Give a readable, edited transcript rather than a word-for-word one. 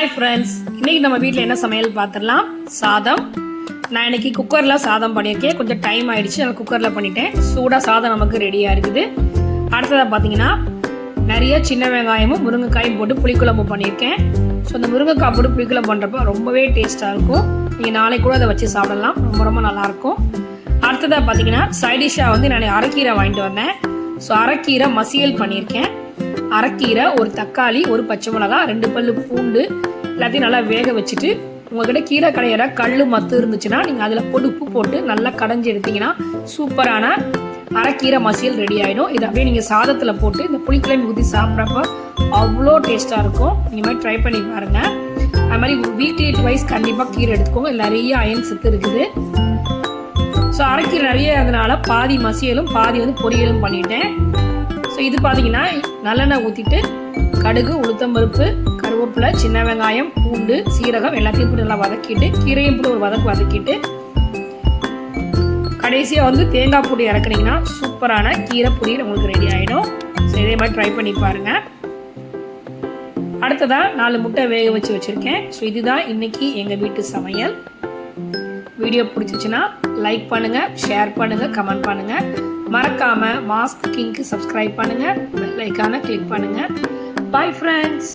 Hi friends, இன்றைக்கி நம்ம வீட்டில் என்ன சமையல் பார்த்துடலாம். சாதம். நான் இன்றைக்கி குக்கரில் சாதம் பண்ணியிருக்கேன். கொஞ்சம் டைம் ஆகிடுச்சு, நான் குக்கரில் பண்ணிட்டேன். சூடாக சாதம் நமக்கு ரெடியாக இருக்குது. அடுத்ததாக பார்த்தீங்கன்னா நிறைய சின்ன வெங்காயமும் முருங்கைக்காயும் போட்டு புளிக்குழம்பு பண்ணியிருக்கேன். ஸோ அந்த முருங்கைக்காய் போட்டு புளிக்குழம்பு பண்ணுறப்ப ரொம்பவே டேஸ்ட்டாக இருக்கும். நீங்கள் நாளைக்கு கூட அதை வச்சு சாப்பிடலாம், ரொம்ப ரொம்ப நல்லாயிருக்கும். அடுத்ததாக பார்த்தீங்கன்னா சைடிஷாக நான் அரைக்கீரை வாங்கிட்டு வந்தேன். ஸோ அரைக்கீரை மசியல் பண்ணியிருக்கேன். அரைக்கீரை, ஒரு தக்காளி, ஒரு பச்சை மிளகா, 2 பல்லு பூண்டு எல்லாத்தையும் நல்லா வேக வச்சுட்டு, உங்கள்கிட்ட கீரை கடையிற கல் மத்து இருந்துச்சுன்னா நீங்கள் அதில் போட்டு உப்பு போட்டு நல்லா கடைஞ்சி எடுத்திங்கன்னா சூப்பரான அரைக்கீரை மசியல் ரெடி ஆகிடும். இதை அப்படியே நீங்கள் சாதத்தில் போட்டு இந்த புளிக்குழம்பு ஊற்றி சாப்பிட்றப்ப அவ்வளோ டேஸ்ட்டாக இருக்கும். இந்த மாதிரி ட்ரை பண்ணி பாருங்கள். அது மாதிரி வீக்லி ட்வைஸ் கண்டிப்பாக கீரை எடுத்துக்கோங்க. நிறைய அயன் சத்து இருக்குது. ஸோ அரைக்கீரை நிறைய அதனால பாதி மசியலும் பாதி பொரியலும் பண்ணிட்டேன். ஸோ இது பார்த்தீங்கன்னா நல்லெண்ணெய் ஊற்றிட்டு கடுகு, உளுத்தம்பருப்பு, கருவேப்பிலை, சின்ன வெங்காயம், பூண்டு, சீரகம் எல்லாத்தையும் போட்டு நல்லா வதக்கிட்டு, கீரையும் போட்டு ஒரு வதக்கிட்டு கடைசியாக தேங்காய் பொடி இறக்குனீங்கன்னா சூப்பரான கீரை பொரியல் உங்களுக்கு ரெடி ஆகிடும். ஸோ இதே மாதிரி ட்ரை பண்ணி பாருங்கள். அடுத்ததாக 4 முட்டை வேக வச்சுருக்கேன். ஸோ இதுதான் இன்னைக்கு எங்கள் வீட்டு சமையல். வீடியோ பிடிச்சிச்சுன்னா லைக் பண்ணுங்கள், ஷேர் பண்ணுங்கள், கமெண்ட் பண்ணுங்கள். மறக்காமல் மாஸ் குக்கிங்க்கு சப்ஸ்கிரைப் பண்ணுங்கள், பெல் ஐக்கானை கிளிக் பண்ணுங்கள். Bye friends.